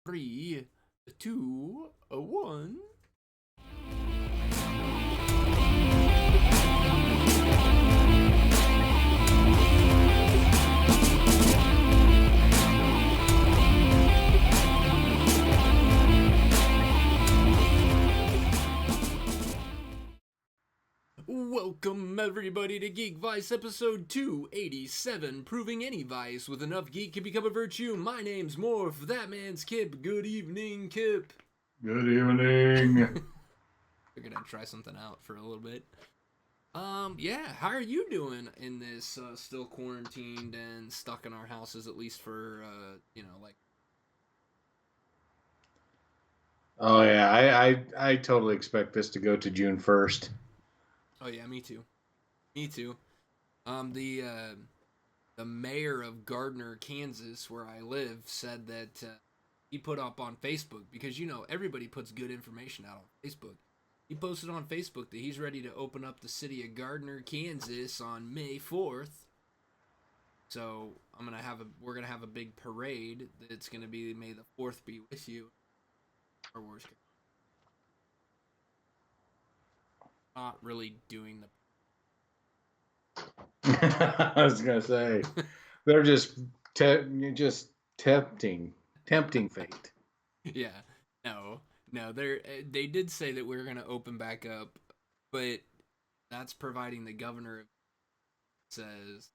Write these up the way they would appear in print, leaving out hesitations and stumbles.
Three, two, one. Welcome everybody to Geekvice episode 287, proving any vice with enough geek can become a virtue. My name's Morph, that man's Kip. Good evening, Kip. Good evening. We're gonna try something out for a little bit. Yeah, how are you doing in this still quarantined and stuck in our houses, at least for like. Oh yeah, I totally expect this to go to June 1st. Oh yeah, me too. Me too. The mayor of Gardner, Kansas, where I live, said that he put up on Facebook, because everybody puts good information out on Facebook. He posted on Facebook that he's ready to open up the city of Gardner, Kansas on May 4th. So we're gonna have a big parade that's gonna be May the 4th be with you. Star Wars. Not really doing I was gonna say they're just tempting fate. yeah, no, they did say that we're gonna open back up, but that's providing the governor says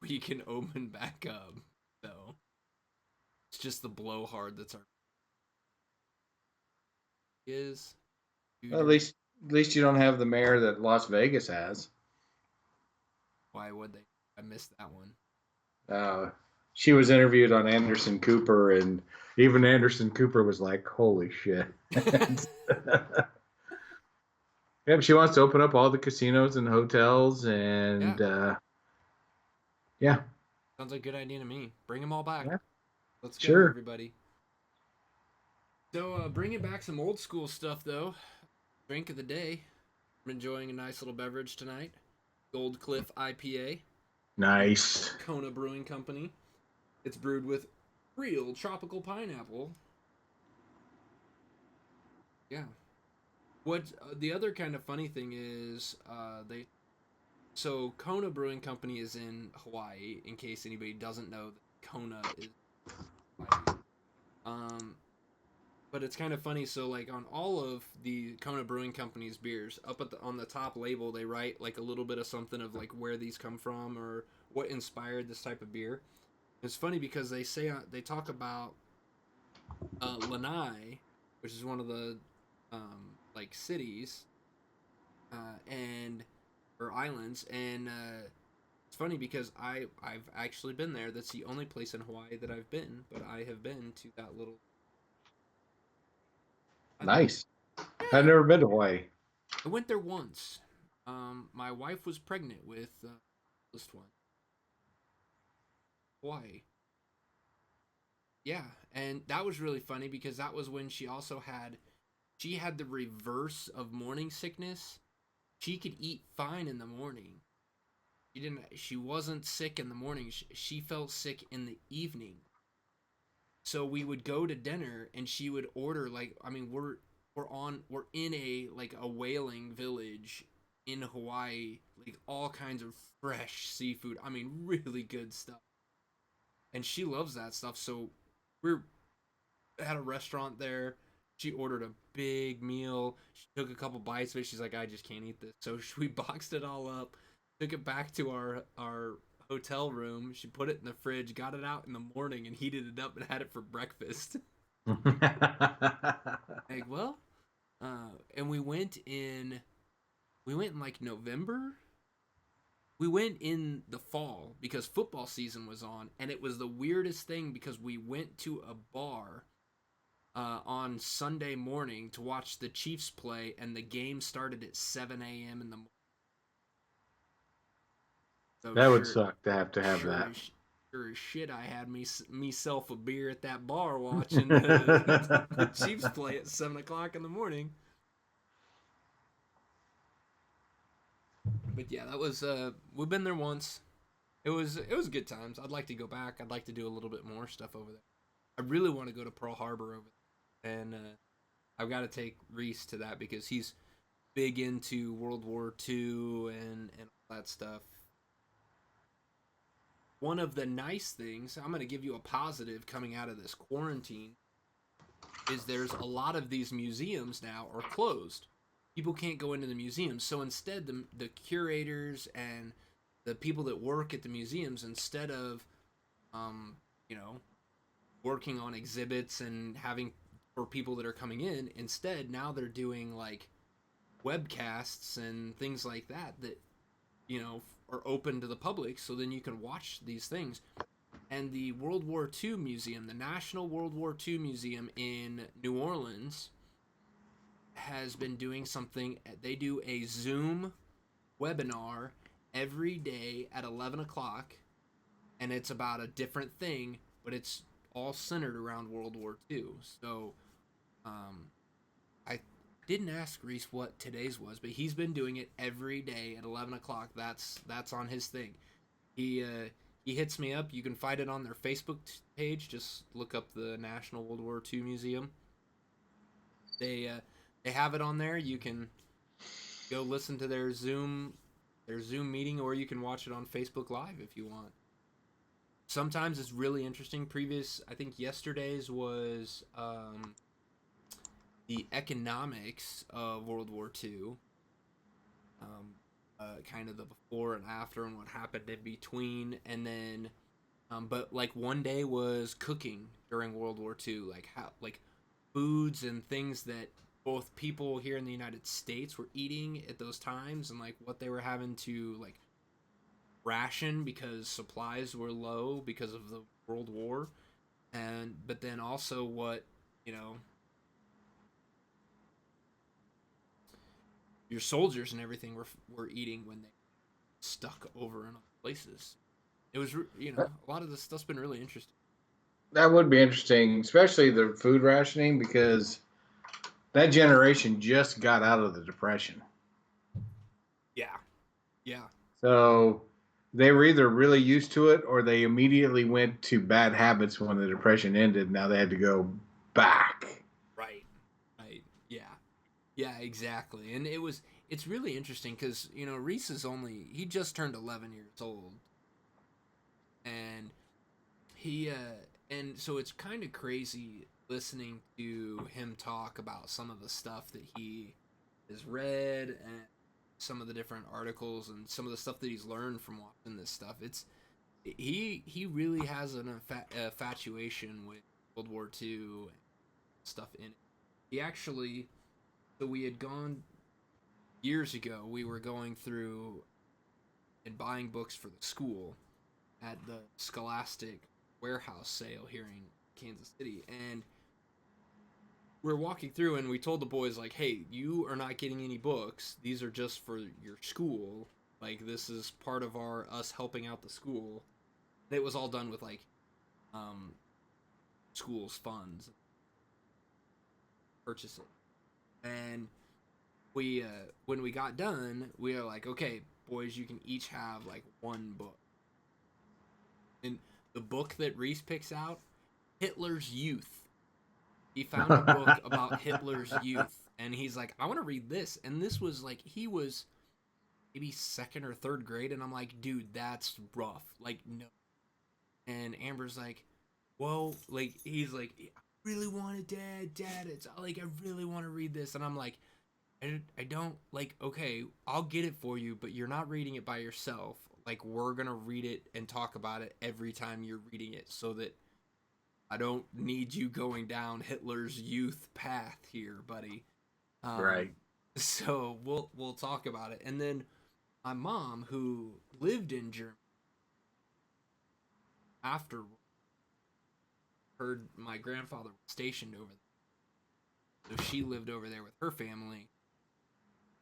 we can open back up. So it's just the blowhard that's our is. Well, at least you don't have the mayor that Las Vegas has. Why would they? I missed that one. Uh, she was interviewed on Anderson Cooper, and even Anderson Cooper was like, "Holy shit!" Yeah, she wants to open up all the casinos and hotels, and yeah, Sounds like a good idea to me. Bring them all back. yeah, Let's go, sure. everybody. So bringing back some old school stuff though. Drink of the day. I'm enjoying a nice little beverage tonight. Gold Cliff IPA. Nice. Kona Brewing Company. It's brewed with real tropical pineapple. Yeah. What the other kind of funny thing is, Kona Brewing Company is in Hawaii. In case anybody doesn't know, Kona is Hawaii. But it's kind of funny. So like on all of the Kona Brewing Company's beers, up on the top label, they write like a little bit of something of like where these come from or what inspired this type of beer. It's funny because they talk about Lanai, which is one of the like cities and or islands, and it's funny because I've actually been there. That's the only place in Hawaii that I've been, but I have been to that little island. Nice. I've Yeah, never been to Hawaii. I went there once. My wife was pregnant with this one, Hawaii. Yeah, and that was really funny because that was when she had the reverse of morning sickness. She could eat fine in the morning. She wasn't sick in the morning. She felt sick in the evening. So we would go to dinner and she would order like I mean we're in a like a whaling village in Hawaii, like all kinds of fresh seafood. I mean really good stuff. And she loves that stuff. So we're at a restaurant there. She ordered a big meal. She took a couple bites of it. She's like, I just can't eat this. So we boxed it all up, took it back to our hotel room. She put it in the fridge, got it out in the morning, and heated it up and had it for breakfast. Like, well, and we went in like November. We went in the fall because football season was on, and it was the weirdest thing because we went to a bar on Sunday morning to watch the Chiefs play, and the game started at 7 a.m. in the morning. So That would suck to have sure that. as, sure as shit, I had myself a beer at that bar watching the Chiefs play at 7 o'clock in the morning. But yeah, that was we've been there once. It was good times. I'd like to go back. I'd like to do a little bit more stuff over there. I really want to go to Pearl Harbor over there, and I've got to take Reese to that because he's big into World War II and all that stuff. One of the nice things, I'm going to give you a positive coming out of this quarantine, is there's a lot of these museums now are closed. People can't go into the museums. So instead, the curators and the people that work at the museums, instead of, um, you know, working on exhibits and having for people that are coming in, instead, now they're doing like webcasts and things like that that, are open to the public. So then you can watch these things. And the World War II Museum, the National World War II Museum in New Orleans, has been doing something. They do a Zoom webinar every day at 11 o'clock, and it's about a different thing, but it's all centered around World War II. So um, I didn't ask Reese what today's was, but he's been doing it every day at 11 o'clock. That's on his thing. He hits me up. You can find it on their Facebook page. Just look up the National World War II Museum. They uh, they have it on there. You can go listen to their Zoom meeting, or you can watch it on Facebook Live if you want. Sometimes it's really interesting. I think yesterday's was the economics of World War II, kind of the before and after and what happened in between, and then but like one day was cooking during World War II, like how like foods and things that both people here in the United States were eating at those times, and like what they were having to like ration because supplies were low because of the World War, and but then also what you know your soldiers and everything were eating when they stuck over in other places. It was a lot of this stuff's been really interesting. That would be interesting, especially the food rationing, because that generation just got out of the depression. Yeah, yeah, So they were either really used to it or they immediately went to bad habits when the depression ended. Now they had to go back. right, right, yeah, yeah, exactly. And it's really interesting because Reese he just turned 11 years old, and and so it's kind of crazy listening to him talk about some of the stuff that he has read and some of the different articles and some of the stuff that he's learned from watching this stuff. He really has an infatuation with World War II and stuff in it. He actually, so we had gone years ago. We were going through and buying books for the school at the Scholastic warehouse sale here in Kansas City, and we're walking through and we told the boys like, hey, you are not getting any books, these are just for your school, like this is part of our us helping out the school. And it was all done with like um school's funds purchase it. And we when we got done we were like, okay boys, you can each have like one book. And the book that Reese picks out, Hitler's Youth. He found a book about Hitler's youth, and he's like, I want to read this. And this was like, he was maybe second or third grade, and I'm like, dude, that's rough. Like, no. And Amber's like, well, like, he's like, I really want it, Dad. It's like, I really want to read this. And I'm like, I don't, like, okay, I'll get it for you, but you're not reading it by yourself. Like, we're going to read it and talk about it every time you're reading it so that I don't need you going down Hitler's youth path here, buddy. Um, Right. so we'll talk about it. And then my mom, who lived in Germany after, heard my grandfather was stationed over there, so she lived over there with her family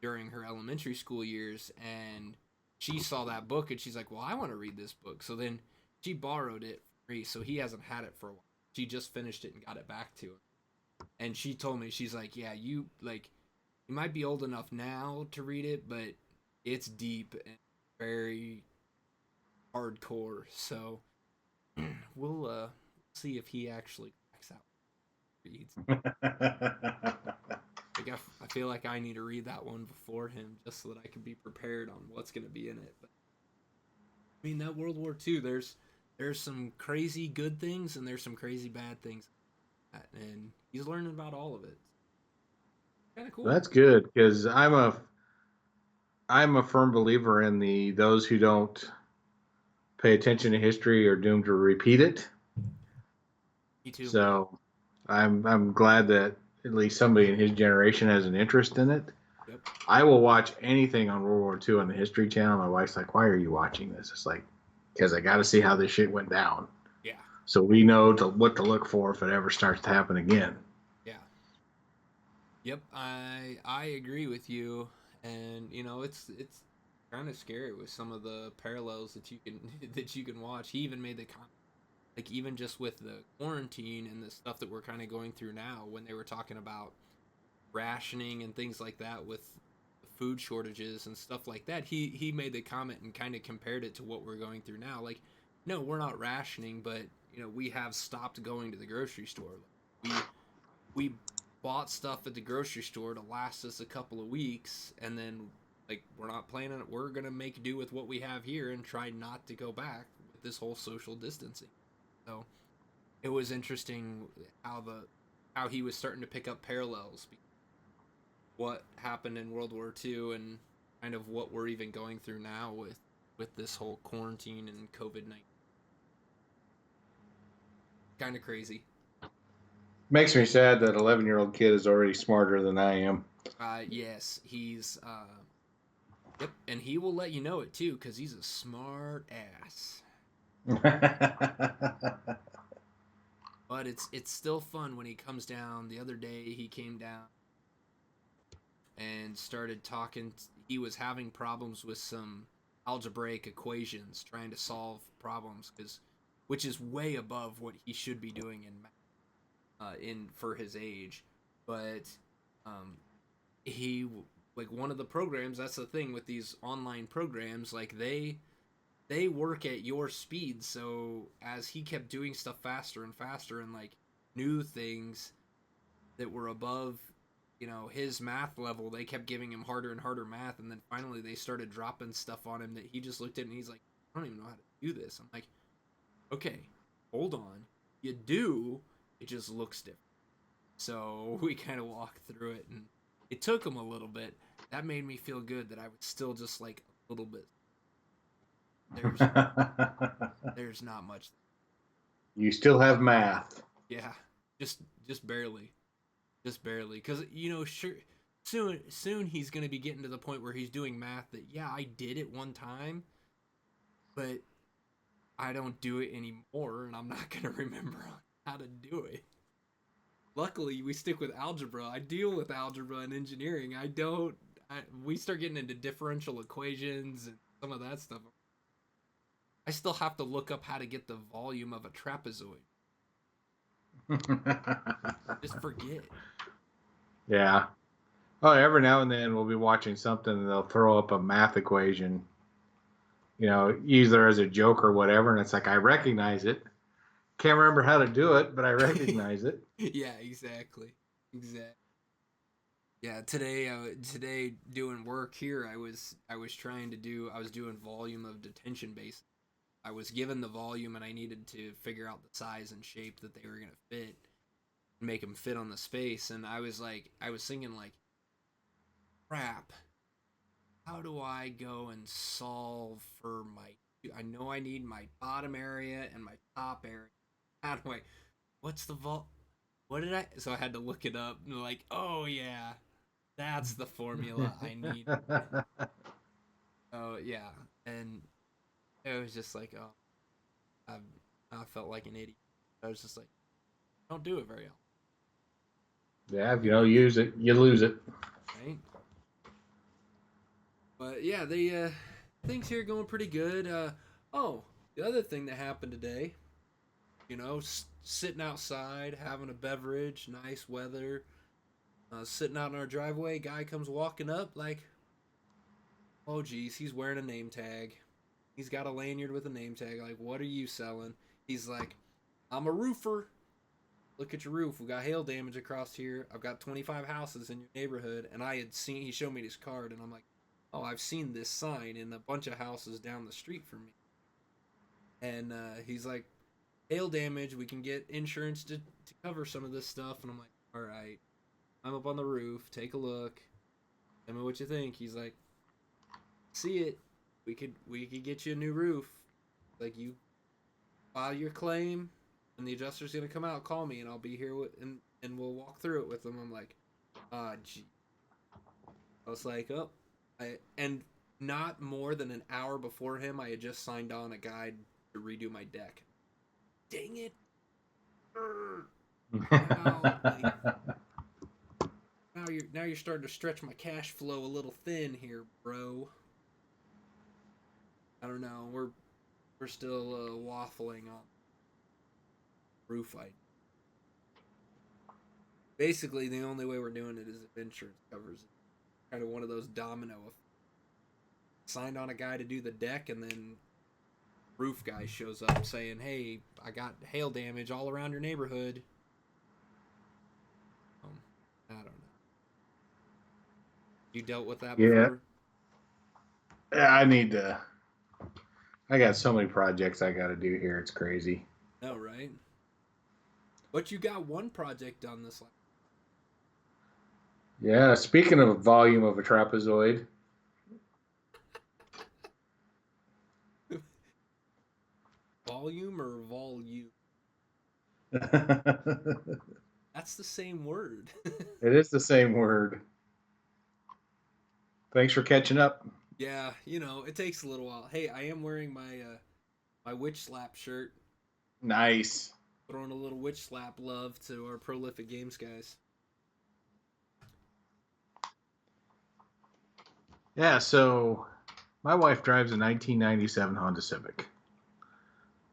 during her elementary school years, and she saw that book and she's like, well, I want to read this book. So then she borrowed it from me, so he hasn't had it for a while. She just finished it and got it back to him. And she told me, she's like, yeah, you might be old enough now to read it, but it's deep and very hardcore. So we'll see if he actually max out reads. Like I feel like I need to read that one before him just so that I can be prepared on what's going to be in it. But I mean, that World War II, there's some crazy good things and there's some crazy bad things, and he's learning about all of it. Kind of cool. That's good because I'm a firm believer in the those who don't pay attention to history are doomed to repeat it. Me too. So I'm glad that at least somebody in his generation has an interest in it. Yep. I will watch anything on World War II on the History Channel. My wife's like, "Why are you watching this?" It's like, because I got to see how this shit went down, Yeah. so we know what to look for if it ever starts to happen again. Yeah. Yep. I agree with you, and you know it's kind of scary with some of the parallels that you can that you can watch. He even made the comment, like even just with the quarantine and the stuff that we're kind of going through now, when they were talking about rationing and things like that with food shortages and stuff like that, he made the comment and kind of compared it to what we're going through now. Like, no, we're not rationing, but you know, we have stopped going to the grocery store. We bought stuff at the grocery store to last us a couple of weeks, and then like we're not planning it. We're gonna make do with what we have here and try not to go back with this whole social distancing. So it was interesting how he was starting to pick up parallels, what happened in World War II and kind of what we're even going through now with this whole quarantine and COVID-19. Kind of crazy. Makes me sad that 11-year-old kid is already smarter than I am. Yes, he's yep, and he will let you know it too cuz he's a smart ass. But it's still fun when he comes down. The other day he came down and started talking. He was having problems with some algebraic equations, trying to solve problems, which is way above what he should be doing in math, in for his age. But um, he like one of the programs. That's the thing with these online programs. Like they work at your speed. So as he kept doing stuff faster and faster and like new things that were above, you know, his math level, they kept giving him harder and harder math, and then finally they started dropping stuff on him that he just looked at and he's like, I don't even know how to do this. I'm like, okay, hold on, you do, it just looks different. So we kind of walked through it, and it took him a little bit. That made me feel good that I was still just like a little bit. there's there's not much. You still have math. Yeah, just just barely. Just barely, because you know, sure, soon he's gonna be getting to the point where he's doing math that yeah, I did it one time, but I don't do it anymore, and I'm not gonna remember how to do it. Luckily, we stick with algebra. I deal with algebra and engineering. I don't. We start getting into differential equations and some of that stuff. I still have to look up how to get the volume of a trapezoid. Just forget. Yeah. Oh, every now and then we'll be watching something and they'll throw up a math equation, either as a joke or whatever, and it's like I recognize it. Can't remember how to do it, but I recognize it. Yeah, exactly. Exactly. Yeah, today doing work here, I was doing volume of detention basin. I was given the volume and I needed to figure out the size and shape that they were gonna fit, make them fit on the space. And I was thinking like, crap, how do I go and solve for my? I know I need my bottom area and my top area. How do I? What's the vol? What did I? So I had to look it up and like, oh yeah, that's the formula I need. Oh yeah, and it was just like, oh, I, I felt like an idiot. I was just like, don't do it very often. Yeah, if you Don't don't do it, use it, you lose it. right? But yeah, the things here are going pretty good. Oh, the other thing that happened today, you know, sitting outside, having a beverage, nice weather, sitting out in our driveway. Guy comes walking up like, oh geez, he's wearing a name tag. He's got a lanyard with a name tag. Like, what are you selling? He's like, I'm a roofer. look at your roof. We got hail damage across here. I've got 25 houses in your neighborhood. And he showed me his card, and I'm like, oh, I've seen this sign in a bunch of houses down the street from me. And he's like, hail damage. We can get insurance to cover some of this stuff. And I'm like, all right. I'm up on the roof. Take a look. Tell me what you think. He's like, see it. We could get you a new roof. Like, you file your claim, and the adjuster's gonna come out. Call me, and I'll be here and we'll walk through it with them. I'm like, gee. I was like, oh, and not more than an hour before him, I had just signed on a guide to redo my deck. Dang it! Now, now you're starting to stretch my cash flow a little thin here, bro. I don't know. We're still waffling on roof fight. Basically, the only way we're doing it is if insurance covers it. Kind of one of those domino effects. Signed on a guy to do the deck, and then roof guy shows up saying, hey, I got hail damage all around your neighborhood. I don't know. You dealt with that before? Yeah, I got so many projects I got to do here. It's crazy. Oh, right. But you got one project done this last. Yeah, speaking of volume of a trapezoid. Volume or volume? That's the same word. It is the same word. Thanks for catching up. Yeah, it takes a little while. Hey, I am wearing my witch slap shirt. Nice. Throwing a little witch slap love to our prolific games guys. Yeah, so my wife drives a 1997 Honda Civic.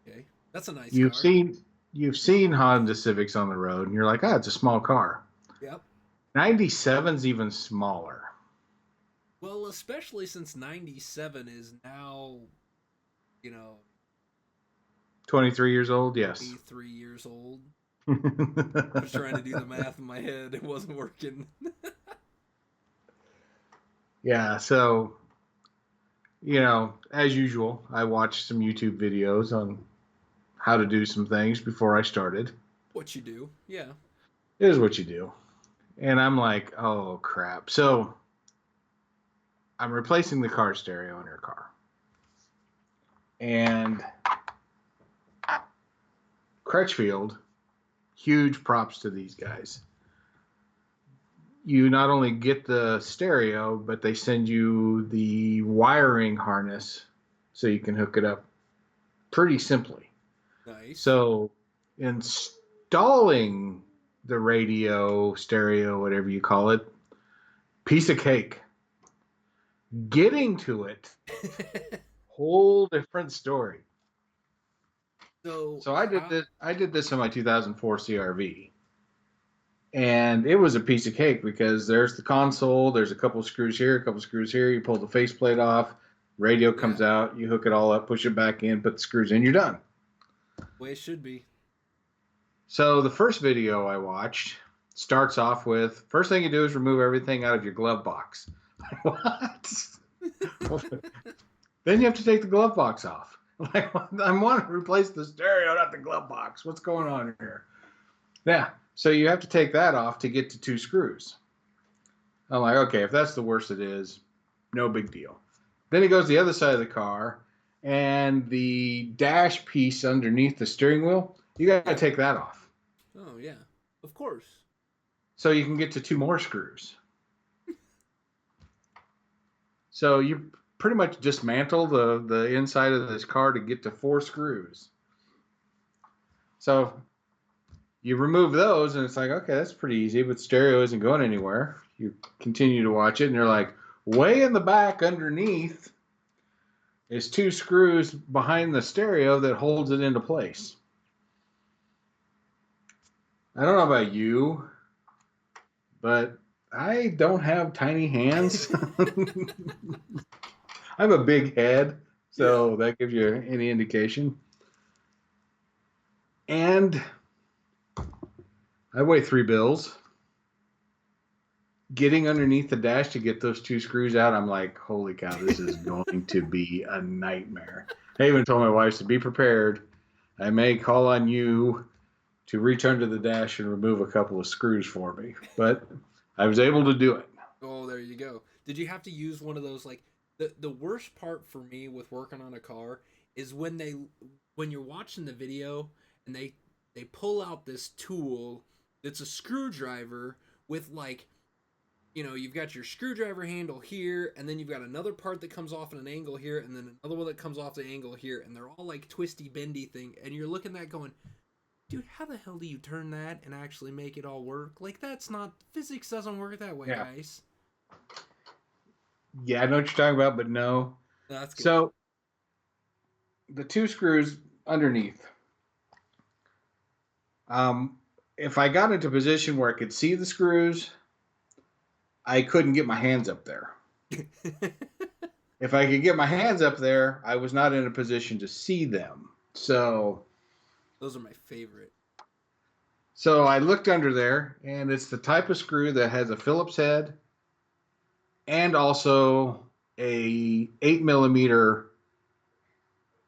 Okay, that's a nice You've car. seen Honda Civics on the road, and you're like, it's a small car. Yep. 97's even smaller. Well, especially since 97 is now, 23 years old, yes. 23 years old. I was trying to do the math in my head. It wasn't working. Yeah, so, as usual, I watched some YouTube videos on how to do some things before I started. What you do, yeah. It is what you do. And I'm like, oh, crap. So I'm replacing the car stereo in her car. And Crutchfield, huge props to these guys. You not only get the stereo, but they send you the wiring harness so you can hook it up pretty simply. Nice. So installing the radio, stereo, whatever you call it, piece of cake. Getting to it, whole different story. So I did this in my 2004 CRV. And it was a piece of cake because there's the console, there's a couple screws here, a couple screws here, you pull the faceplate off, radio comes out, you hook it all up, push it back in, put the screws in, you're done. Way it should be. So the first video I watched starts off with, first thing you do is remove everything out of your glove box. What? Then you have to take the glove box off. Like, I want to replace the stereo, not the glove box. What's going on here? Yeah. So you have to take that off to get to two screws. I'm like, okay, if that's the worst it is, no big deal. Then he goes to the other side of the car, and the dash piece underneath the steering wheel, you got to take that off. Oh, yeah. Of course. So you can get to two more screws. So you pretty much dismantle the inside of this car to get to four screws. So you remove those, and it's like, okay, that's pretty easy, but stereo isn't going anywhere. You continue to watch it, and you're like, way in the back underneath is two screws behind the stereo that holds it into place. I don't know about you, but I don't have tiny hands. I have a big head, so that gives you any indication. And I weigh 3 bills. Getting underneath the dash to get those two screws out, I'm like, holy cow, this is going to be a nightmare. I even told my wife to be prepared. I may call on you to reach under the dash and remove a couple of screws for me. But I was able to do it. Oh, there you go. Did you have to use one of those like the worst part for me with working on a car is when you're watching the video and they pull out this tool that's a screwdriver with like you've got your screwdriver handle here, and then you've got another part that comes off at an angle here, and then another one that comes off the angle here, and they're all like twisty bendy thing, and you're looking at that going, dude, how the hell do you turn that and actually make it all work? Like, that's not physics doesn't work that way, Yeah. guys. Yeah, I know what you're talking about, but no. That's good. So the two screws underneath. If I got into a position where I could see the screws, I couldn't get my hands up there. If I could get my hands up there, I was not in a position to see them. So Those are my favorite. So I looked under there, and it's the type of screw that has a Phillips head and also a 8 millimeter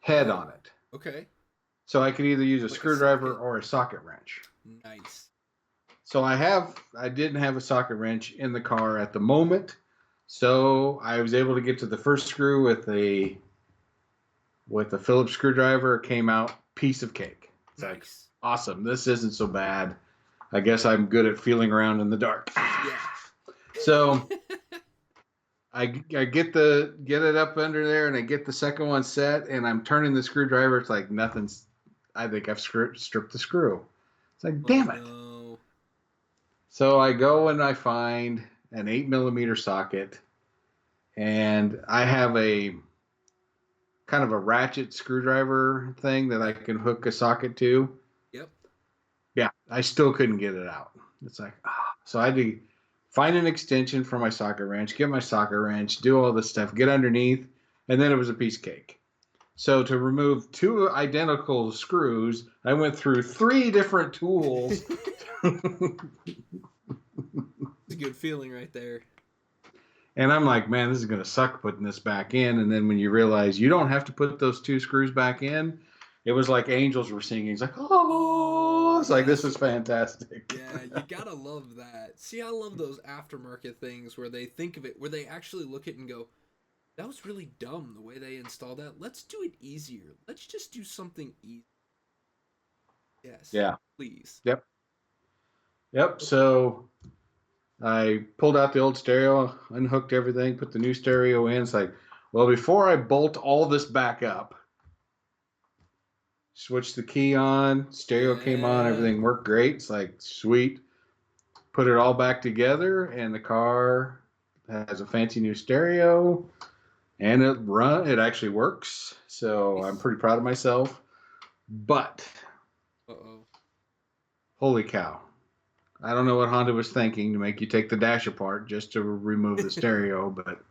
head on Oh, it. okay. So I could either use a Like a screwdriver socket. or a socket wrench. Nice. So I didn't have a socket wrench in the car at the moment. So I was able to get to the first screw with a Phillips screwdriver. It came out piece of cake. It's like, Nice. awesome. This isn't so bad. I guess I'm good at feeling around in the dark. Yeah. So I get it up under there, and I get the second one set, and I'm turning the screwdriver. It's like nothing's. I think I've stripped the screw. It's like, Oh damn it. no. So I go and I find an 8 millimeter socket, and I have a kind of a ratchet screwdriver thing that I can hook a socket to. Yep. Yeah, I still couldn't get it out. It's like, so I had to find an extension for my socket wrench, get my socket wrench, do all this stuff, get underneath, and then it was a piece of cake. So to remove two identical screws, I went through 3 different tools. It's a good feeling right there. And I'm like, man, this is going to suck putting this back in. And then when you realize you don't have to put those 2 screws back in, it was like angels were singing. It's like, oh, it's like, this is fantastic. Yeah, you gotta love that. See, I love those aftermarket things where they think of it, where they actually look at it and go, that was really dumb the way they installed that. Let's do it easier. Let's just do something easy. Yes. Yeah. Please. Yep. Yep. So I pulled out the old stereo, unhooked everything, put the new stereo in. It's like, well, before I bolt all this back up, switched the key on, stereo came on, Yeah. everything worked great. It's like, sweet. Put it all back together, and the car has a fancy new stereo, and it actually works. So I'm Nice. pretty proud of myself. But Uh-oh. holy cow. I don't know what Honda was thinking to make you take the dash apart just to remove the stereo, but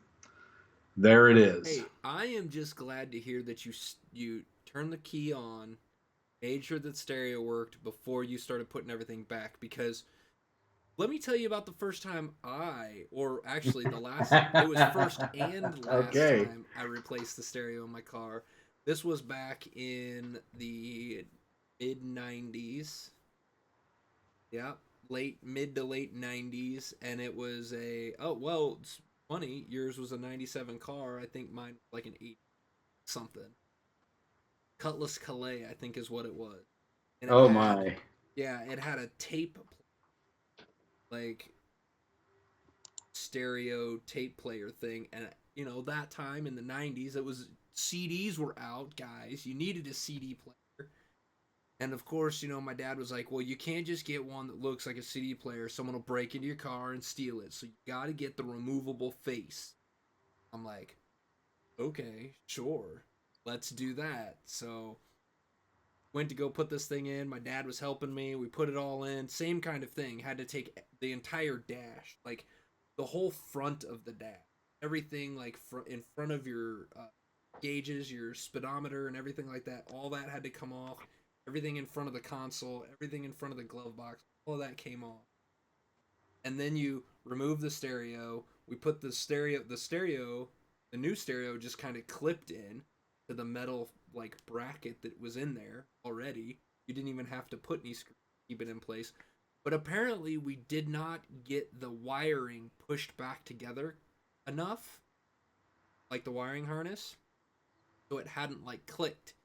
there it is. Hey, I am just glad to hear that you turned the key on, made sure that stereo worked before you started putting everything back, because let me tell you about the first time or actually the last, it was first and last Okay. time I replaced the stereo in my car. This was back in the mid 90s. Yeah, mid to late 90s. And it was oh, well, it's funny. Yours was a 97 car. I think mine was like an 8 something. Cutlass Calais, I think is what it was. And Oh my. it had a tape, like, stereo tape player thing, and that time in the 90s it was CDs were out, guys. You needed a CD player, and of course my dad was like, well, you can't just get one that looks like a CD player. Someone will break into your car and steal it, so you got to get the removable face. I'm like, okay, sure, let's do that. So went to go put this thing in. My dad was helping me. We put it all in. Same kind of thing. Had to take the entire dash, like the whole front of the dash, everything like in front of your gauges, your speedometer, and everything like that. All that had to come off. Everything in front of the console, everything in front of the glove box, all of that came off. And then you remove the stereo. We put the new stereo just kind of clipped in to the metal like bracket that was in there already. You didn't even have to put any screws to keep it in place. But apparently we did not get the wiring pushed back together enough, like the wiring harness, so it hadn't like clicked.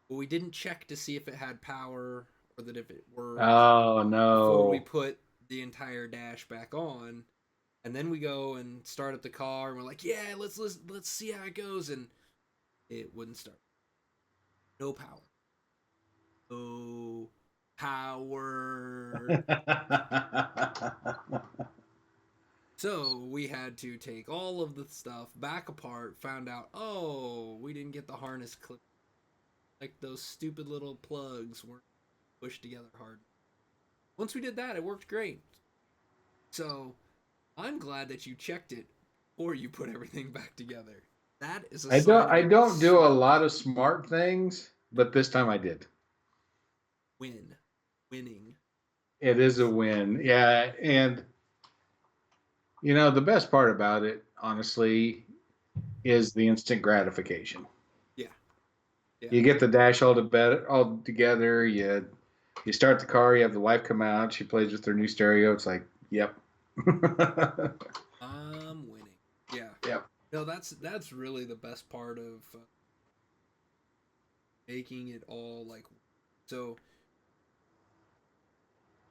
But we didn't check to see if it had power or that if it worked Oh before we no. put the entire dash back on. And then we go and start up the car, and we're like, "Yeah, let's see how it goes." And it wouldn't start. No power. No power. So we had to take all of the stuff back apart. Found out, oh, we didn't get the harness clip. Like those stupid little plugs weren't pushed together hard. Once we did that, it worked great. So I'm glad that you checked it before you put everything back together. That is a sign of I a don't do a smart lot man. of smart things, but this time I did. Win. Winning. It is a win. Yeah, and the best part about it, honestly, is the instant gratification. Yeah. Yeah. You get the dash all together. You start the car. You have the wife come out. She plays with her new stereo. It's like, yep, I'm winning. Yeah. yep. No, that's really the best part of making it all like so.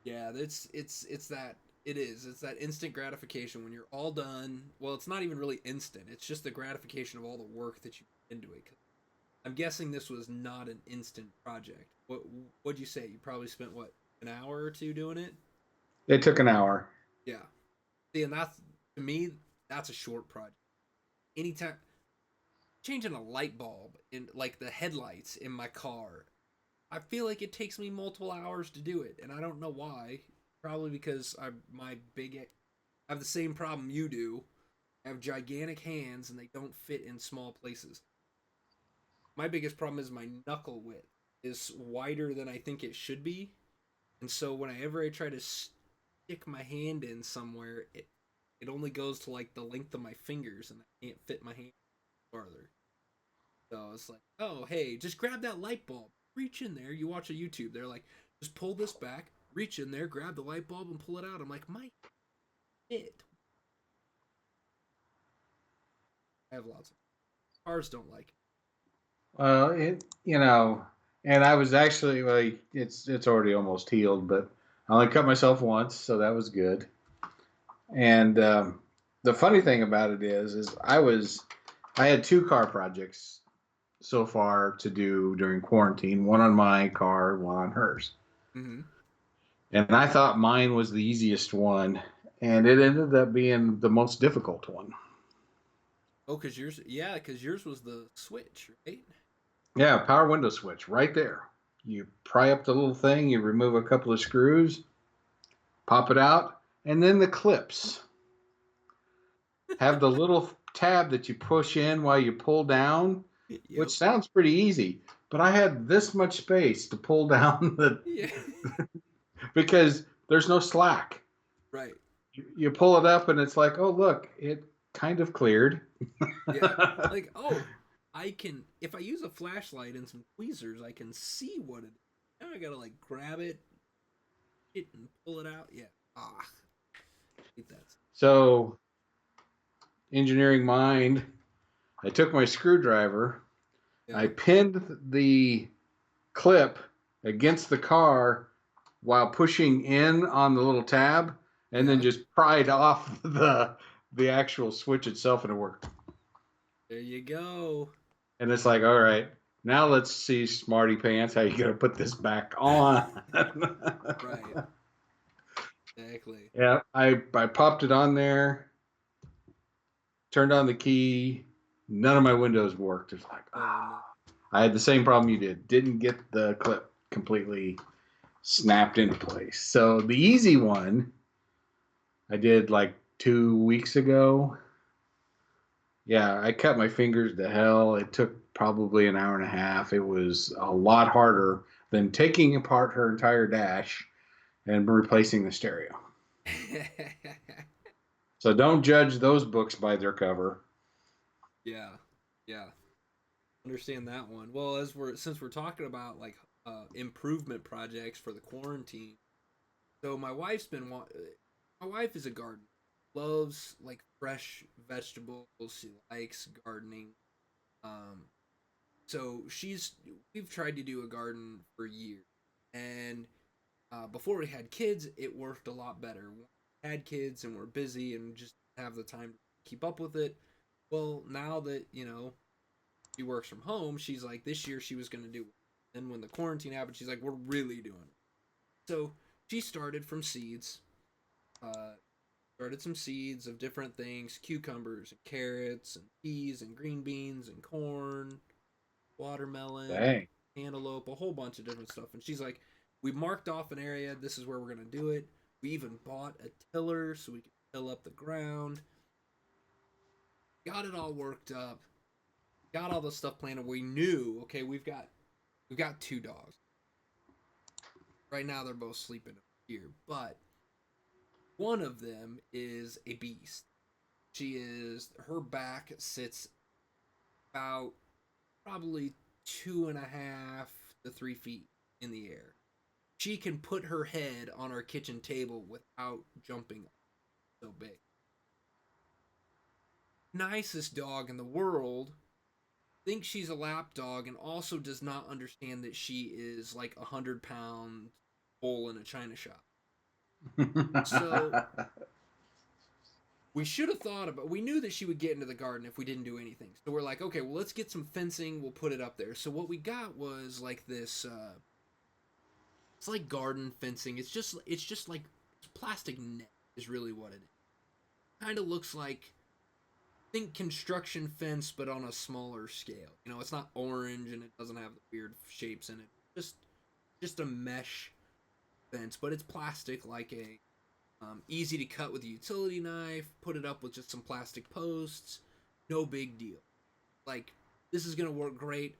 Yeah, it's that it's that instant gratification when you're all done. Well, it's not even really instant. It's just the gratification of all the work that you put into it. I'm guessing this was not an instant project. What'd you say? You probably spent what, an hour or two doing it? It took an hour. Yeah. See, and that's, to me, that's a short project. Anytime changing a light bulb in like the headlights in my car, I feel like it takes me multiple hours to do it, and I don't know why. Probably because I have the same problem you do. I have gigantic hands and they don't fit in small places. My biggest problem is my knuckle width is wider than I think it should be, and so whenever I try to stick my hand in somewhere, it only goes to like the length of my fingers, and I can't fit my hand farther. So it's like, oh hey, just grab that light bulb, reach in there. You watch a YouTube, they're like, just pull this back, reach in there, grab the light bulb, and pull it out. I'm like, my it. I have lots of cars don't like it. And I was actually like, it's already almost healed, but I only cut myself once, so that was good. And the funny thing about it is I had two car projects so far to do during quarantine, one on my car, one on hers. Mm-hmm. And I thought mine was the easiest one, and it ended up being the most difficult one. Oh, cause yours was the switch, right? Yeah, power window switch right there. You pry up the little thing, you remove a couple of screws, pop it out, and then the clips have the little tab that you push in while you pull down, which Yep. sounds pretty easy. But I had this much space to pull down Yeah. because there's no slack. Right. You pull it up and it's like, oh look, it kind of cleared. Yeah. Like, oh, I can if I use a flashlight and some tweezers, I can see what it is. Now I gotta like grab it and pull it out. Yeah. Ah, hate that. So engineering mind, I took my screwdriver, I Yeah. pinned the clip against the car while pushing in on the little tab, and then Yeah. just pried off the actual switch itself, and it worked. There you go. And it's like, all right, now let's see, smarty pants, how you gonna put this back on? Right. Exactly. Yeah, I popped it on there, turned on the key. None of my windows worked. It's like, Oh no. I had the same problem you did. Didn't get the clip completely snapped into place. So the easy one I did like 2 weeks ago. Yeah, I cut my fingers to hell. It took probably an hour and a half. It was a lot harder than taking apart her entire dash and replacing the stereo. So don't judge those books by their cover. Yeah, yeah, understand that one. Well, since we're talking about like improvement projects for the quarantine, so my wife is a gardener, loves like fresh vegetables. She likes gardening. Um, so we've tried to do a garden for years, and before we had kids, it worked a lot better. When we had kids and we're busy and just have the time to keep up with it. Well, now that she works from home, she's like this year she was going to do it. Then when the quarantine happened, she's like, we're really doing it. So she started from seeds. Uh, Started some seeds of different things: cucumbers and carrots and peas and green beans and corn, watermelon, Dang. cantaloupe, a whole bunch of different stuff. And she's like, we marked off an area. This is where we're going to do it. We even bought a tiller so we could till up the ground. Got it all worked up. Got all the stuff planned. We knew, okay, we've got two dogs. Right now they're both sleeping here, but one of them is a beast. Her back sits about probably 2.5 to 3 feet in the air. She can put her head on our kitchen table without jumping so big. Nicest dog in the world. Thinks she's a lap dog and also does not understand that she is like 100-pound bull in a china shop. So we should have thought about. We knew that she would get into the garden if we didn't do anything. So we're like, okay, well, let's get some fencing. We'll put it up there. So what we got was like this. It's like garden fencing. It's just like plastic net is really what it is. Kind of looks like, think construction fence, but on a smaller scale. It's not orange and it doesn't have the weird shapes in it. Just a mesh fence, but it's plastic, like a easy to cut with a utility knife. Put it up with just some plastic posts. No big deal. Like, this is gonna work great.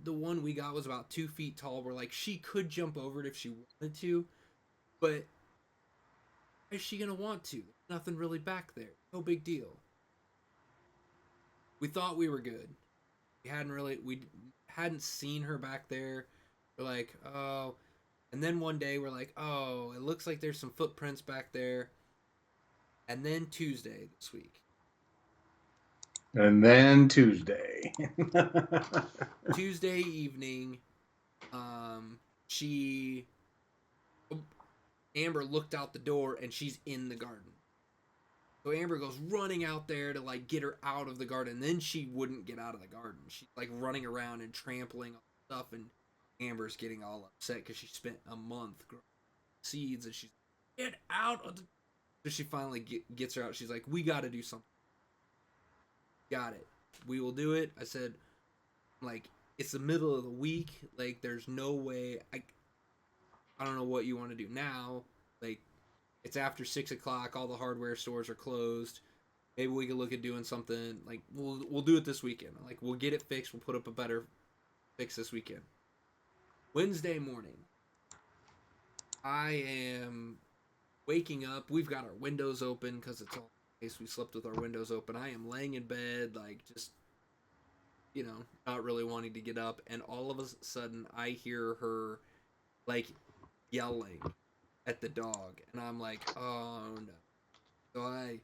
The one we got was about 2 feet tall. We're like, she could jump over it if she wanted to, but is she gonna want to? There's nothing really back there. No big deal. We thought we were good. We hadn't seen her back there. We're like, oh. And then one day we're like, oh, it looks like there's some footprints back there. And then Tuesday this week. And then Tuesday. Tuesday evening, um, she Amber looked out the door and she's in the garden. So Amber goes running out there to like get her out of the garden. Then she wouldn't get out of the garden. She's like running around and trampling on stuff, and Amber's getting all upset because she spent a month growing seeds, and she's like, get out of the. So she finally gets her out. She's like, we got to do something. Got it. We will do it. I said, like, it's the middle of the week. Like, there's no way. I don't know what you want to do now. Like, it's after 6 o'clock. All the hardware stores are closed. Maybe we could look at doing something. Like, we'll do it this weekend. Like, we'll get it fixed. We'll put up a better fix this weekend. Wednesday morning, I am waking up. We've got our windows open because it's all nice. We slept with our windows open. I am laying in bed, like, just, not really wanting to get up. And all of a sudden, I hear her, like, yelling at the dog. And I'm like, oh, no. So I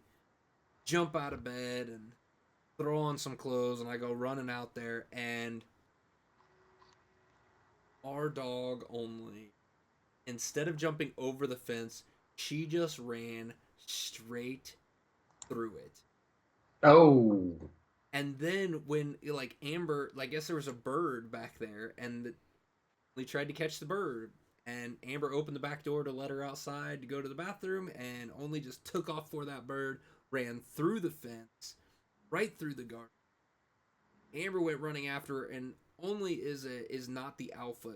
jump out of bed and throw on some clothes, and I go running out there. And our dog only, instead of jumping over the fence, she just ran straight through it. Oh. And then when like Amber, I guess there was a bird back there, and we tried to catch the bird. And Amber opened the back door to let her outside to go to the bathroom, and only just took off for that bird, ran through the fence, right through the garden. Amber went running after her, and only is not the alpha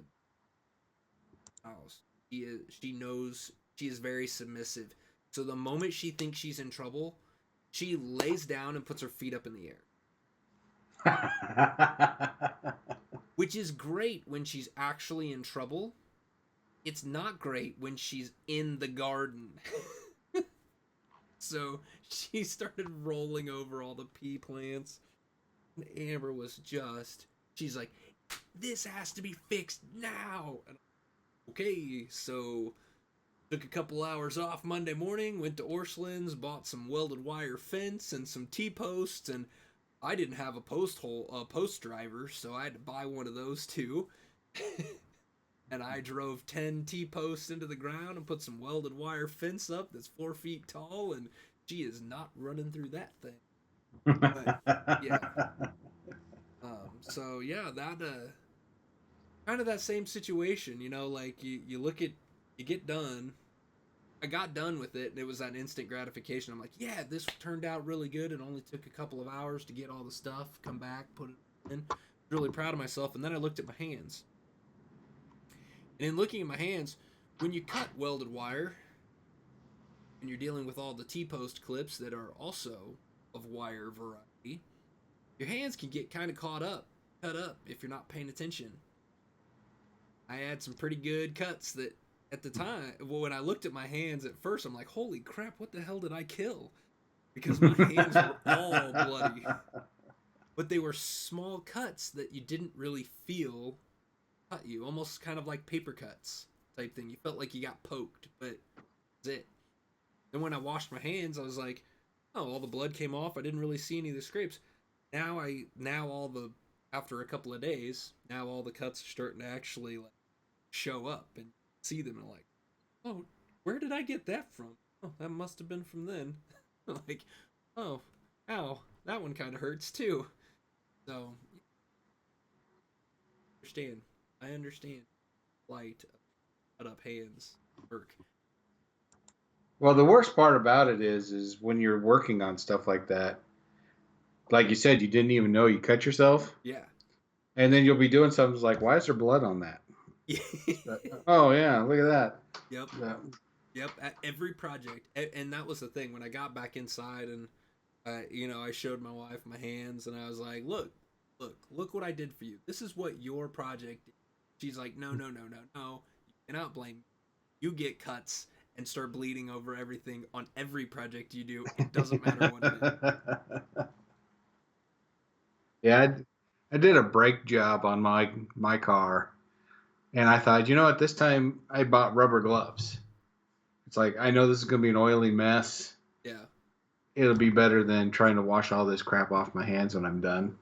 house. She knows she is very submissive. So the moment she thinks she's in trouble, she lays down and puts her feet up in the air. Which is great when she's actually in trouble. it's not great when she's in the garden. So she started rolling over all the pea plants. And Amber was just, she's like, this has to be fixed now. And okay, so took a couple hours off Monday morning, went to Orscheln's, bought some welded wire fence and some T-posts, and I didn't have a post driver, so I had to buy one of those too. And I drove 10 T-posts into the ground and put some welded wire fence up that's 4 feet tall, and she is not running through that thing. But yeah, so yeah, that kind of that same situation, like you look at, you get done. I got done with it, and it was that instant gratification. I'm like, yeah, this turned out really good. It only took a couple of hours to get all the stuff, come back, put it in. Really proud of myself. And then I looked at my hands. And in looking at my hands, when you cut welded wire, and you're dealing with all the T-post clips that are also of wire variety, your hands can get kind of cut up if you're not paying attention. I had some pretty good cuts that at the time, well, when I looked at my hands at first, I'm like, holy crap, what the hell did I kill? Because my hands were all bloody. But they were small cuts that you didn't really feel cut you, almost kind of like paper cuts type thing. You felt like you got poked, but that's it. Then when I washed my hands, I was like, oh, all the blood came off. I didn't really see any of the scrapes. Now all the, after a couple of days, now all the cuts are starting to actually like show up and see them, and like, oh, where did I get that from? Oh, that must have been from then. Like, oh, ow, that one kind of hurts too. So, I understand. Light, cut up hands work. Well, the worst part about it is when you're working on stuff like that. Like you said, you didn't even know you cut yourself, Yeah. and then you'll be doing something like, "Why is there blood on that?" Oh yeah, look at that. Yep. Yeah. Yep. At every project, and that was the thing when I got back inside, and I showed my wife my hands, and I was like, look what I did for you. This is what your project did. She's like, no, no, no, no, no. You cannot blame me. You get cuts and start bleeding over everything on every project you do. It doesn't matter what it is. Yeah, I did a brake job on my car, and I thought, you know what? This time I bought rubber gloves. It's like I know this is gonna be an oily mess. Yeah. It'll be better than trying to wash all this crap off my hands when I'm done.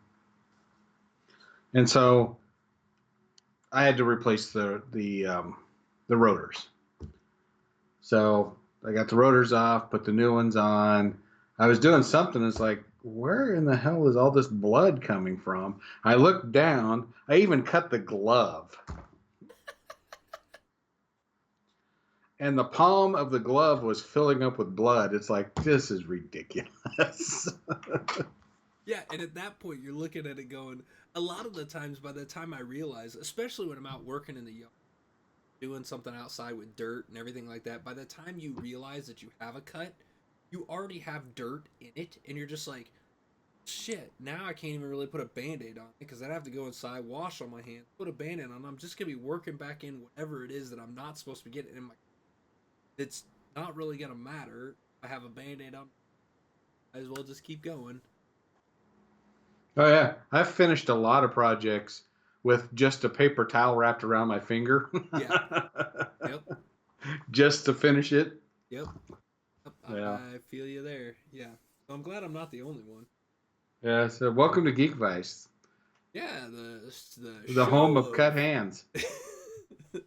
And so I had to replace the rotors. So I got the rotors off, put the new ones on. I was doing something. It's like, where in the hell is all this blood coming from? I looked down. I even cut the glove. And the palm of the glove was filling up with blood. It's like, this is ridiculous. Yeah, and at that point, you're looking at it going, a lot of the times, by the time I realize, especially when I'm out working in the yard, doing something outside with dirt and everything like that, by the time you realize that you have a cut, you already have dirt in it, and you're just like, shit, now I can't even really put a band-aid on it because I'd have to go inside, wash all my hands, put a band-aid on. I'm just going to be working back in whatever it is that I'm not supposed to be getting in my. It's not really going to matter. I have a band-aid on. I as well just keep going. Oh yeah, I've finished a lot of projects with just a paper towel wrapped around my finger. Yeah. Yep. Just to finish it. Yep. Yeah. I feel you there. Yeah. So I'm glad I'm not the only one. Yeah. So welcome to Geekvice, Yeah, the the home of show cut hands. of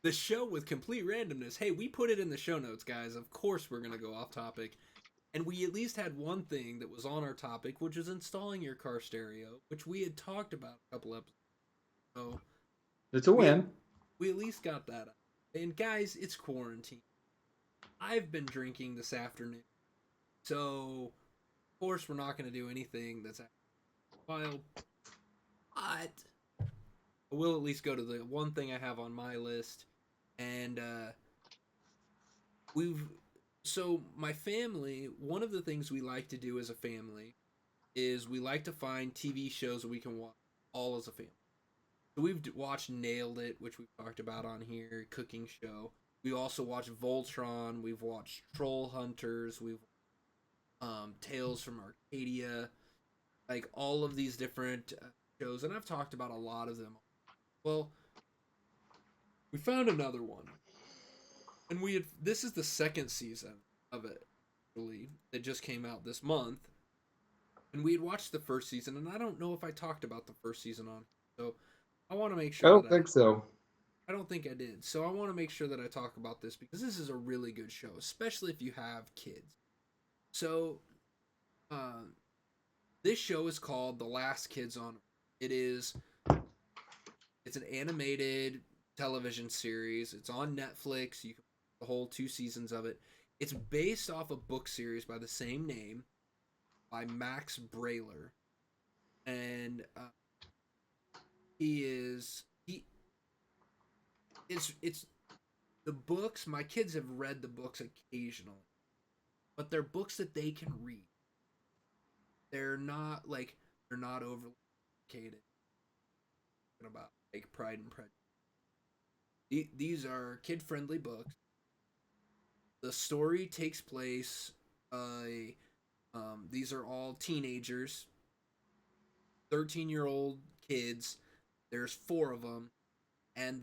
the show with complete randomness. Hey, we put it in the show notes, guys. Of course we're gonna go off topic. And we at least had one thing that was on our topic, which was installing your car stereo, which we had talked about a couple episodes. So It's a we win. we at least got that out. And guys, it's quarantine. I've been drinking this afternoon. So of course we're not gonna do anything that's wild. But I will at least go to the one thing I have on my list. And we've so my family, one of the things we like to do as a family is we like to find TV shows that we can watch all as a family. So we've watched Nailed It, which we've talked about on here, cooking show. We also watched Voltron. We've watched Troll Hunters. We've Tales from Arcadia. Like all of these different shows, and I've talked about a lot of them. Well, we found another one, and we had this is the second season of it, really, that just came out this month, and we had watched the first season, and I don't know if I talked about the first season on, so I want to make I sure that don't think so. I don't think I did. So I want to make sure that I talk about this because this is a really good show, especially if you have kids. So, uh, this show is called The Last Kids on Earth. It is it's an animated television series. It's on Netflix. You can watch the whole 2 seasons of it. It's based off a book series by the same name by Max Brailer, and he it's the books. My kids have read the books occasionally, but they're books that they can read. They're not overly complicated about like Pride and Prejudice. These are kid friendly books. The story takes place. These are all teenagers, 13-year-old kids. There's four of them, and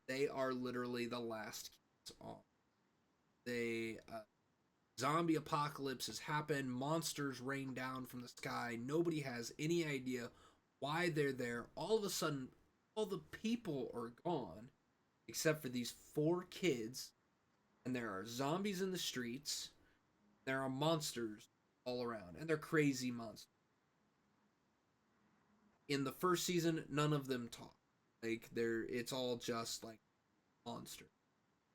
they are literally the last kids on. They zombie apocalypse has happened. Monsters rain down from the sky. Nobody has any idea why they're there. All of a sudden, all the people are gone except for these four kids, and there are zombies in the streets. There are monsters all around, and they're crazy monsters. In the first season, none of them talk. Like it's all just like monsters.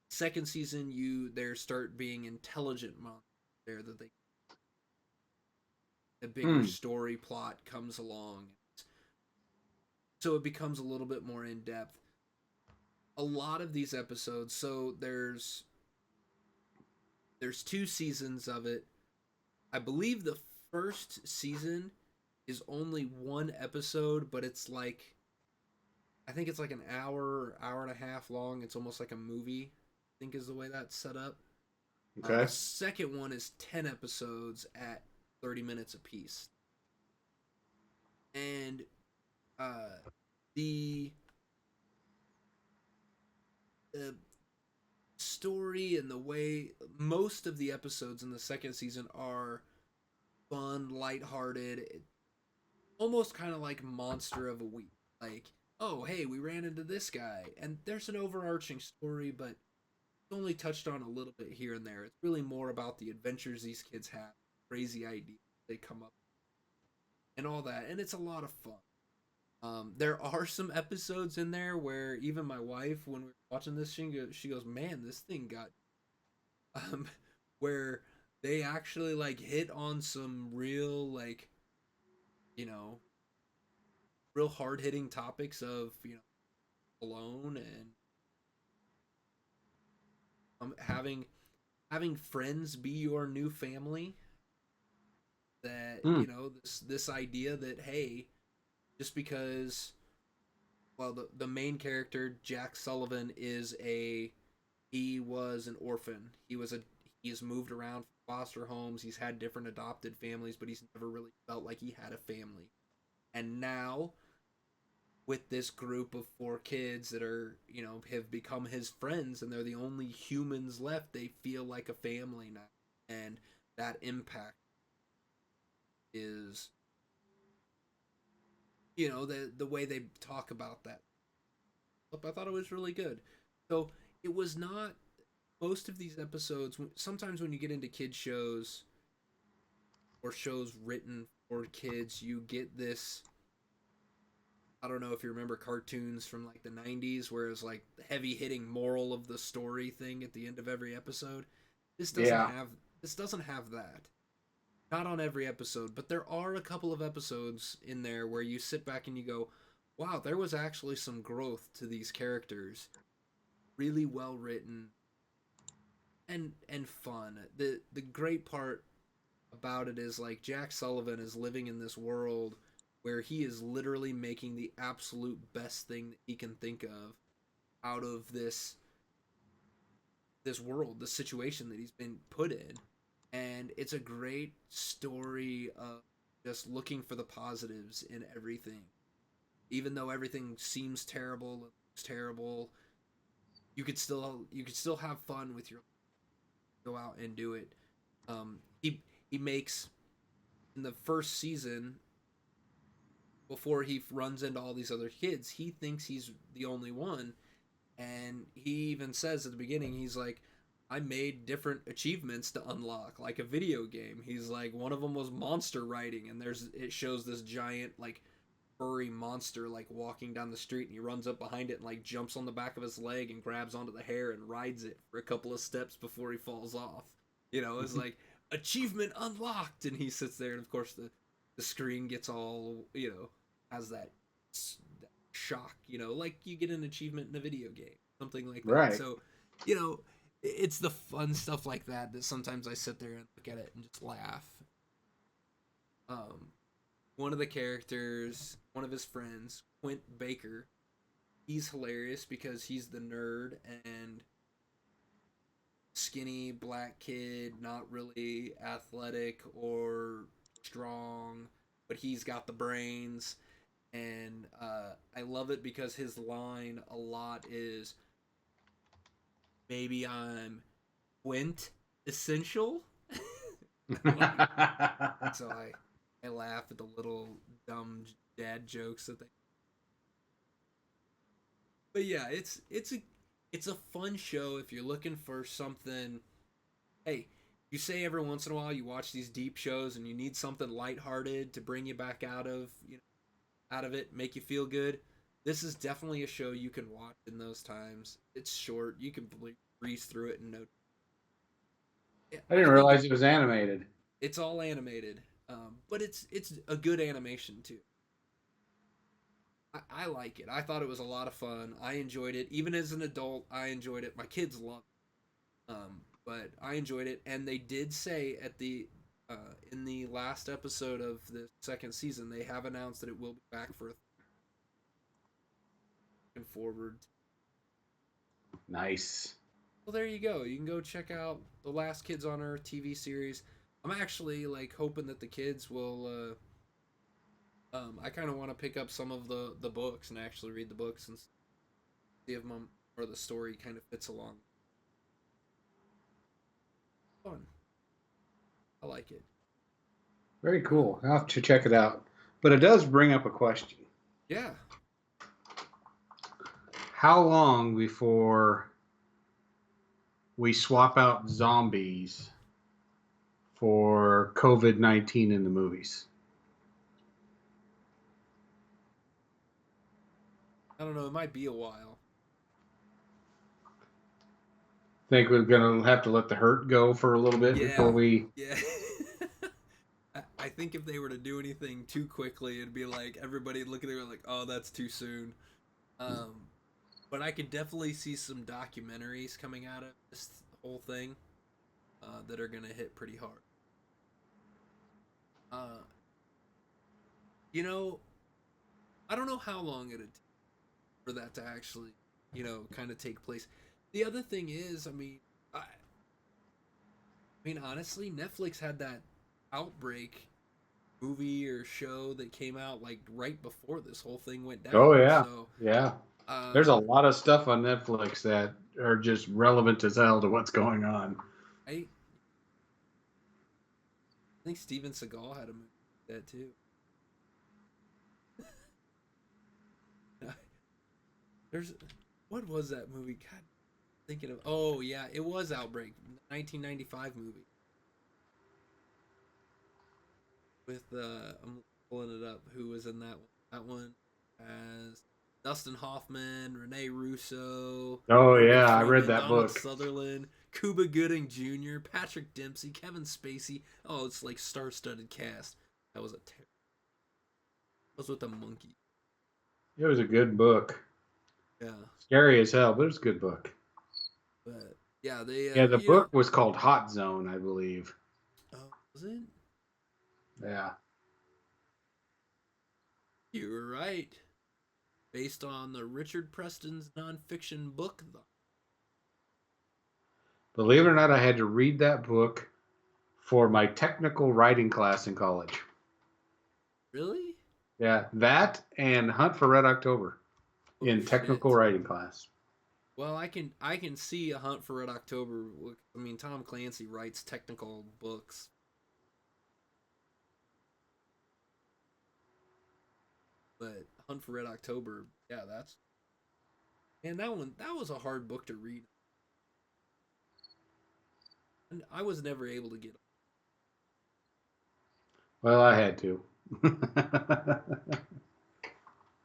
Second season, there start being intelligent monsters there that they a bigger Hmm. story plot comes along, so it becomes a little bit more in depth. A lot of these episodes, so there's 2 seasons of it. I believe the first season is only one episode, but it's like I think it's like an hour and a half long. It's almost like a movie, I think is the way that's set up. The Okay. second one is 10 episodes at 30 minutes apiece. And uh, the, the story and the way most of the episodes in the second season are fun, lighthearted, almost kind of like Monster of a Week. Like, oh, hey, we ran into this guy. And there's an overarching story, but it's only touched on a little bit here and there. It's really more about the adventures these kids have, crazy ideas they come up with, and all that. And it's a lot of fun. There are some episodes in there where even my wife, when we were watching this, she goes, "Man, this thing got," um, where they actually like hit on some real like you know real hard hitting topics of alone and having friends be your new family. That Hmm. this idea that hey, just because well the main character Jack Sullivan he was an orphan. He has moved around foster homes. He's had different adopted families, but he's never really felt like he had a family. And now with this group of four kids that are have become his friends and they're the only humans left, they feel like a family now, and that impact is the way they talk about that. I thought it was really good. So it was not most of these episodes. Sometimes when you get into kid shows or shows written for kids, you get this. I don't know if you remember cartoons from like the 90s where it's like the heavy hitting moral of the story thing at the end of every episode. This doesn't Yeah. have this doesn't have that. Not on every episode, but there are a couple of episodes in there where you sit back and you go, "Wow, there was actually some growth to these characters. Really well written and fun." The great part about it is like Jack Sullivan is living in this world where he is literally making the absolute best thing that he can think of out of this world, the situation that he's been put in. And it's a great story of just looking for the positives in everything. Even though everything seems terrible, looks terrible, you could still have fun with your go out and do it. He makes in the first season before he runs into all these other kids, he thinks he's the only one, and he even says at the beginning, he's like, I made different achievements to unlock, like a video game. He's like, one of them was monster riding, and it shows this giant like furry monster like walking down the street, and he runs up behind it and like jumps on the back of his leg and grabs onto the hair and rides it for a couple of steps before he falls off. It's like achievement unlocked, and he sits there, and of course the screen gets all has that shock, like you get an achievement in a video game, something like that. Right. So, it's the fun stuff like that sometimes I sit there and look at it and just laugh. One of the characters, one of his friends, Quint Baker, he's hilarious because he's the nerd and skinny black kid, not really athletic or strong, but he's got the brains. And I love it because his line a lot is, maybe I'm Quint essential. So I laugh at the little dumb dad jokes that they. But yeah, it's a fun show if you're looking for something. Hey, you say every once in a while you watch these deep shows and you need something lighthearted to bring you back out of out of it, make you feel good. This is definitely a show you can watch in those times. It's short. You can breeze through it in no. I didn't I think realize it was animated. it's all animated, but it's a good animation too. I like it. I thought it was a lot of fun. I enjoyed it. Even as an adult, I enjoyed it. My kids love it. But I enjoyed it, and they did say at the in the last episode of the second season, they have announced that it will be back for looking forward. Nice. Well, there you go. You can go check out the Last Kids on Earth TV series. I'm actually like hoping that the kids will. I kind of want to pick up some of the books and actually read the books and see if them or the story kind of fits along. Fun. I like it. Very cool. I'll have to check it out. But it does bring up a question. Yeah. How long before we swap out zombies for COVID-19 in the movies? I don't know. It might be a while. Think we're going to have to let the hurt go for a little bit before we... Yeah. I think if they were to do anything too quickly, it'd be like everybody look at it like, oh, that's too soon. But I could definitely see some documentaries coming out of this whole thing that are gonna hit pretty hard. I don't know how long it'd take for that to actually, kind of take place. The other thing is, I mean, honestly, Netflix had that Outbreak movie or show that came out like right before this whole thing went down. Oh, yeah. So, yeah. There's a lot of stuff on Netflix that are just relevant as hell to what's going on. I think Steven Seagal had a movie like that too. What was that movie? God, thinking of. Oh yeah, it was Outbreak, 1995 movie. With I'm pulling it up. Who was in that one? That one as Dustin Hoffman, Rene Russo. Oh Morgan yeah, I Freeman, read that Donald book. Sutherland, Cuba Gooding Jr., Patrick Dempsey, Kevin Spacey. Oh, it's like star-studded cast. That was was with a monkey. It was a good book. Yeah. Scary as hell, but it was a good book. But yeah, they. Yeah, the book was called Hot Zone, I believe. Oh, was it? Yeah. You were right. Based on the Richard Preston's nonfiction book. Believe it or not, I had to read that book for my technical writing class in college. Really? Yeah, that and Hunt for Red October Oh in technical shit. writing class. Well, I can see a Hunt for Red October. I mean, Tom Clancy writes technical books, but Hunt for Red October, yeah, that's and that was a hard book to read. And I was never able to get. Well, I had to. If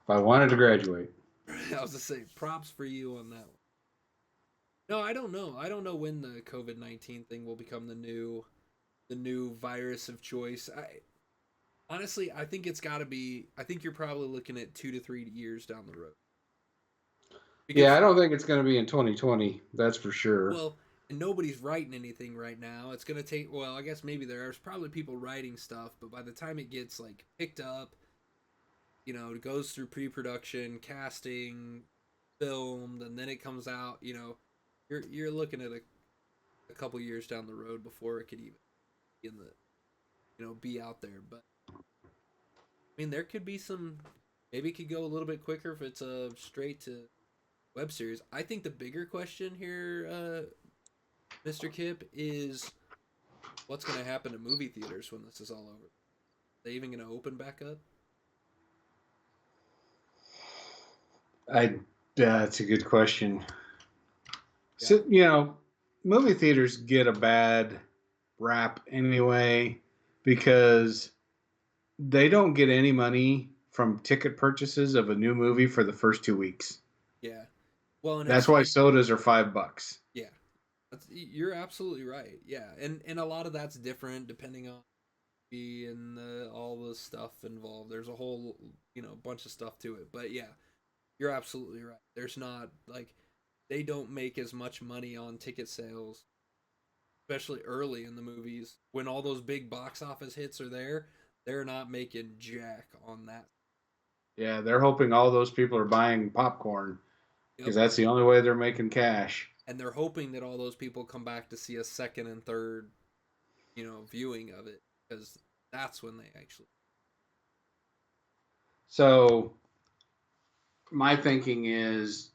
I wanted to graduate. I was to say props for you on that one. No, I don't know. I don't know when the COVID-19 thing will become the new virus of choice. I honestly, I think it's got to be. I think you're probably looking at 2 to 3 years down the road Yeah, because I don't think it's going to be in 2020. That's for sure. well, and nobody's writing anything right now. It's gonna take. Well, I guess maybe there's probably people writing stuff, but by the time it gets like picked up, it goes through pre-production, casting, filmed, and then it comes out. You're looking at a couple years down the road before it could even be in the be out there. But I mean, there could be some. Maybe it could go a little bit quicker if it's a straight to web series. I think the bigger question here, Mr. Kip, is what's going to happen to movie theaters when this is all over? Are they even going to open back up? I That's a good question. Yeah, So, movie theaters get a bad rap anyway because they don't get any money from ticket purchases of a new movie for the first 2 weeks. yeah. Well, and That's it's why it. sodas are $5. Yeah, you're absolutely right. Yeah, and a lot of that's different depending on and all the stuff involved. There's a whole bunch of stuff to it. But yeah, you're absolutely right. There's not like they don't make as much money on ticket sales, especially early in the movies when all those big box office hits are there. They're not making jack on that. Yeah, they're hoping all those people are buying popcorn because Yep. that's the only way they're making cash. And they're hoping that all those people come back to see a second and third, viewing of it because that's when they actually. So my thinking is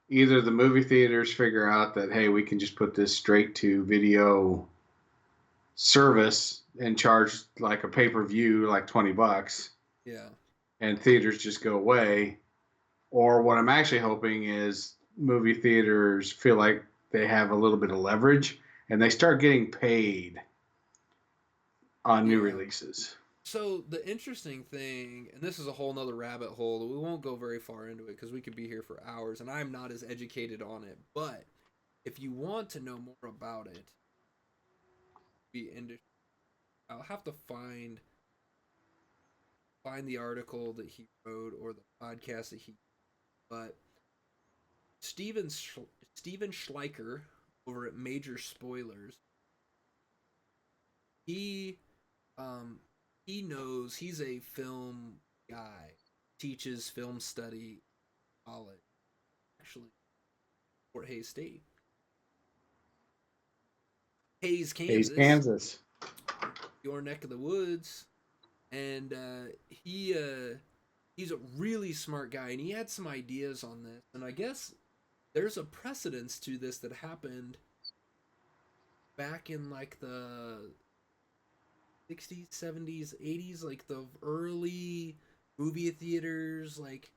either the movie theaters figure out that, hey, we can just put this straight to video service and charge like a pay-per-view like $20, Yeah. and theaters just go away. Or what I'm actually hoping is movie theaters feel like they have a little bit of leverage and they start getting paid on new Yeah. releases. So the interesting thing, and this is a whole nother rabbit hole, we won't go very far into it because we could be here for hours, and I'm not as educated on it. But if you want to know more about it, be industry. I'll have to find the article that he wrote or the podcast that he. But Steven Schleicher over at Major Spoilers, he um he knows he's a film guy, teaches film study college actually Fort Hays State, Hays, Hey, Kansas, Kansas. your neck of the woods, and he's a really smart guy, and he had some ideas on this, and I guess there's a precedence to this that happened back in like the 60s, 70s, 80s, like the early movie theaters, like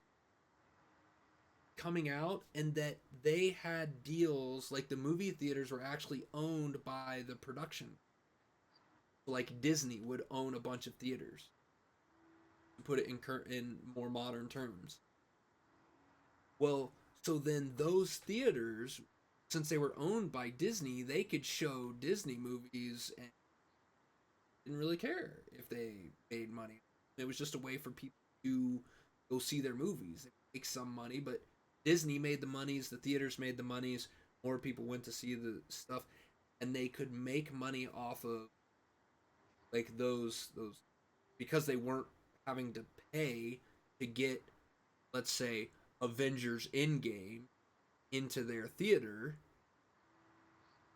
coming out, and that they had deals like the movie theaters were actually owned by the production, like Disney would own a bunch of theaters, to put it in more modern terms. Well, so then those theaters, since they were owned by Disney, they could show Disney movies and didn't really care if they made money. It was just a way for people to go see their movies. They make some money, but Disney made the monies, the theaters made the monies, more people went to see the stuff, and they could make money off of like those because they weren't having to pay to get, let's say, Avengers Endgame into their theater,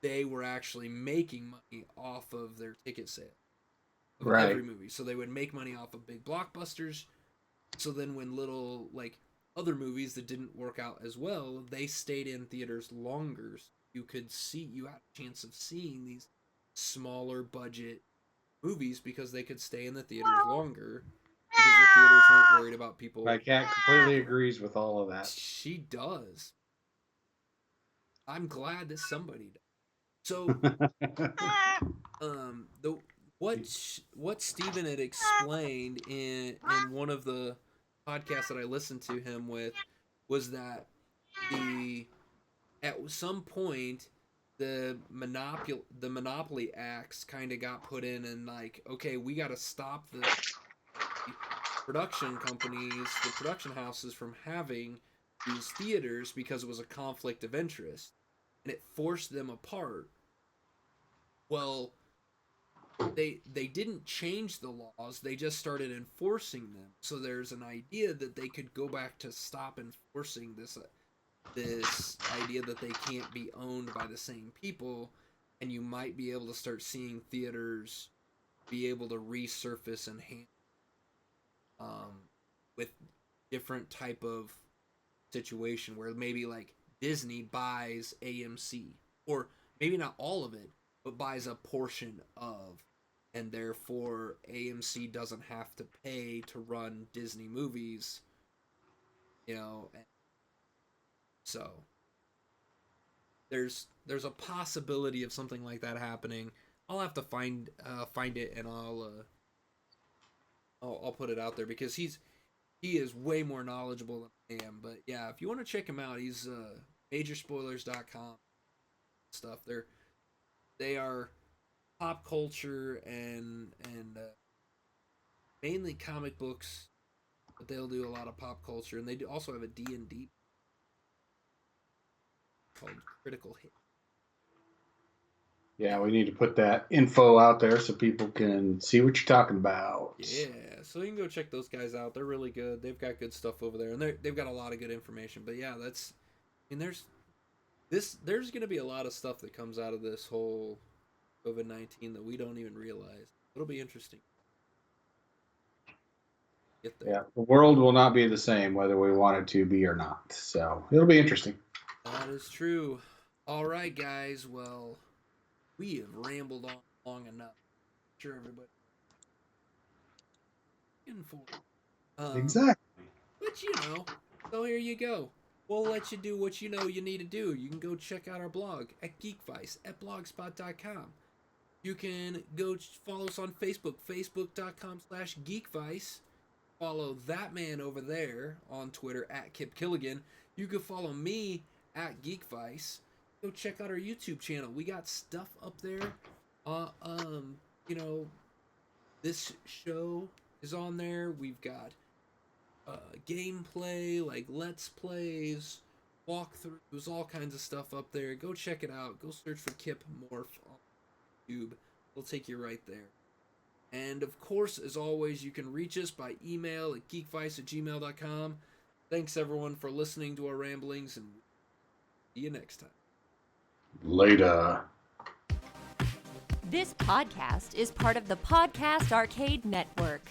they were actually making money off of their ticket sale of every Right. movie. So they would make money off of big blockbusters. So then when little, like, other movies that didn't work out as well, they stayed in theaters longer. So you had a chance of seeing these smaller budget movies because they could stay in the theaters longer because the theaters weren't worried about My people. cat completely agrees with all of that. She does. I'm glad that somebody does. So, the what Steven had explained in one of the podcasts that I listened to him with was that the at some point the monopoly acts kind of got put in, and like, okay, we got to stop the production companies, the production houses, from having these theaters because it was a conflict of interest, and it forced them apart. Well, they didn't change the laws, they just started enforcing them. So there's an idea that they could go back to stop enforcing this idea that they can't be owned by the same people, and you might be able to start seeing theaters be able to resurface and handle, um, with different type of situation where maybe like Disney buys AMC, or maybe not all of it, but buys a portion of, and therefore AMC doesn't have to pay to run Disney movies, you know. So there's a possibility of something like that happening. I'll have to find it, and I'll put it out there because he is way more knowledgeable than I am. But yeah, if you want to check him out, he's majorspoilers.com stuff. They are pop culture and mainly comic books, but they'll do a lot of pop culture, and they also have a D&D called Critical Hit. Yeah, we need to put that info out there so people can see what you're talking about. Yeah, so you can go check those guys out. They're really good. They've got good stuff over there, and they've got a lot of good information. But yeah, there's going to be a lot of stuff that comes out of this whole COVID-19 that we don't even realize. It'll be interesting. Get there. Yeah, the world will not be the same whether we want it to be or not. So it'll be interesting. That is true. All right, guys. Well, we have rambled on long enough. I'm sure everybody in for it. Exactly. But so here you go. We'll let you do what you know you need to do. You can go check out our blog at Geekvice at blogspot.com. You can go follow us on Facebook, facebook.com/Geekvice. Follow that man over there on Twitter at Kip Killigan. You can follow me at Geekvice. Go check out our YouTube channel. We got stuff up there. You know, this show is on there. We've got gameplay, like let's plays, walkthroughs, all kinds of stuff up there. Go check it out. Go search for Kip Morph on YouTube. It'll take you right there. And of course, as always, you can reach us by email at geekvice@gmail.com. Thanks everyone for listening to our ramblings, and see you next time. Later. This podcast is part of the Podcast Arcade Network.